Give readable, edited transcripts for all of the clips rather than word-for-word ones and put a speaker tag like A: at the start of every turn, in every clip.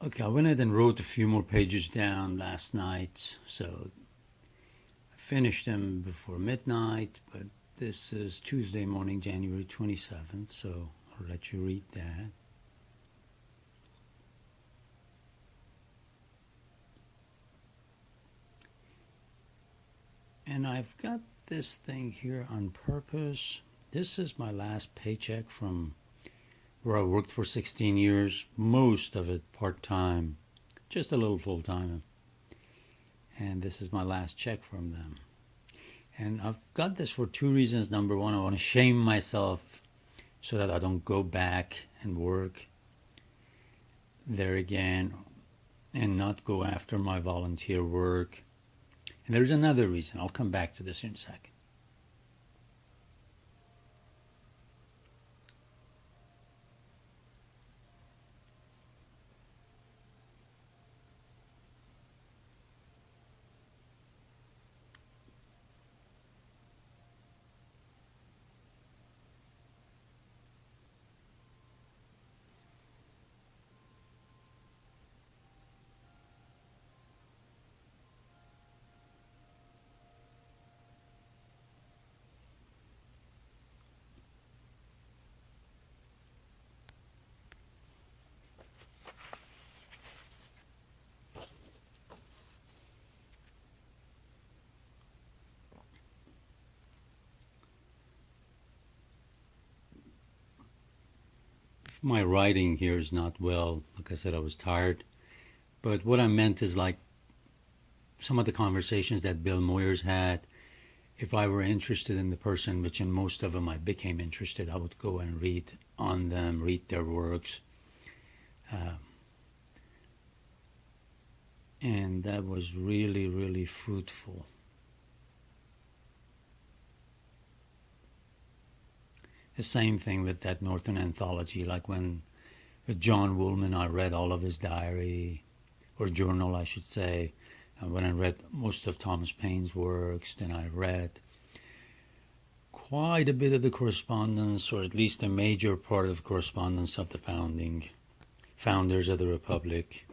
A: Okay, I went ahead and wrote a few more pages down last night, so I finished them before midnight, but this is Tuesday morning, January 27th, so I'll let you read that. And I've got this thing here on purpose. This is my last paycheck from where I worked for 16 years, most of it part-time, just a little full-time. And this is my last check from them. And I've got this for two reasons. Number one, I want to shame myself so that I don't go back and work there again and not go after my volunteer work. And there's another reason. I'll come back to this in a second. My writing here is not well. Like I said, I was tired. But what I meant is like some of the conversations that Bill Moyers had. If I were interested in the person, which in most of them I became interested, I would go and read on them, read their works. And that was really, really fruitful. The same thing with that Northern Anthology, like when with John Woolman I read all of his diary, or journal I should say. When I read most of Thomas Paine's works, then I read quite a bit of the correspondence, or at least a major part of the correspondence of the founders of the Republic.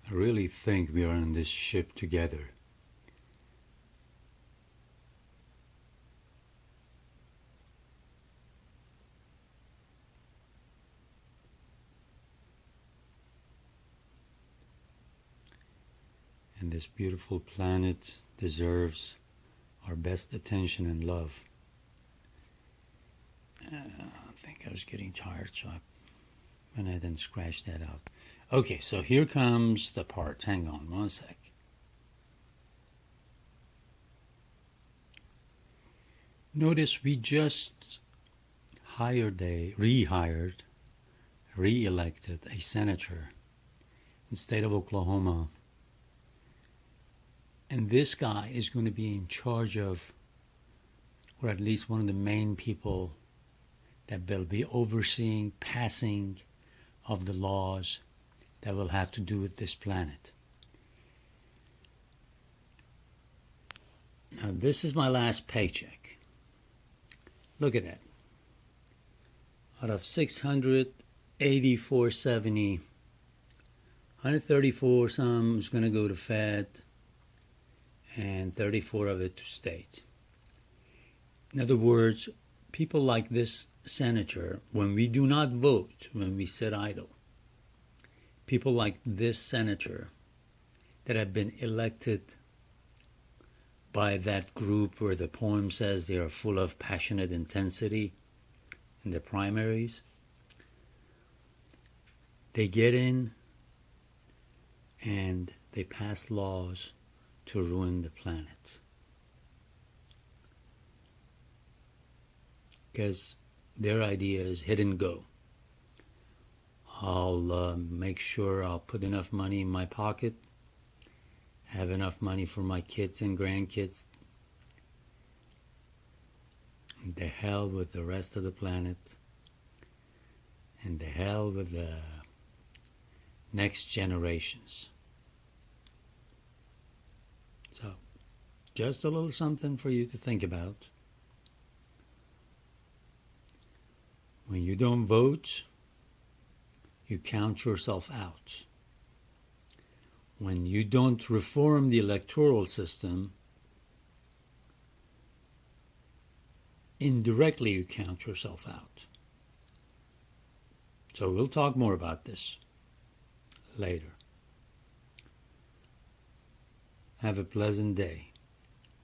A: I really think we are on this ship together. And this beautiful planet deserves our best attention and love. I think I was getting tired, so I went ahead and scratched that out. Okay, so here comes the part. Hang on one sec. Notice we just re-elected a senator in the state of Oklahoma. And this guy is going to be in charge of, or at least one of the main people that will be overseeing passing of the laws that will have to do with this planet. Now, this is my last paycheck. Look at that. Out of $684.70, 134 some is going to go to Fed, and 34 of it to state. In other words, people like this senator, when we do not vote, when we sit idle, people like this senator that have been elected by that group where the poem says they are full of passionate intensity in the primaries, they get in and they pass laws to ruin the planet. Because their idea is hit and go. I'll make sure I'll put enough money in my pocket, have enough money for my kids and grandkids. The hell with the rest of the planet, and the hell with the next generations. So, just a little something for you to think about. When you don't vote, you count yourself out. When you don't reform the electoral system, indirectly you count yourself out. So we'll talk more about this later. Have a pleasant day,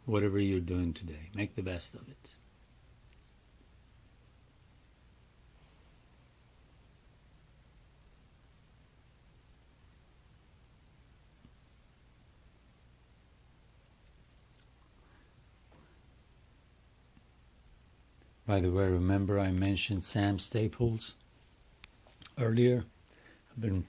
A: whatever you're doing today. Make the best of it. By the way, remember I mentioned Sam Staples earlier? I've been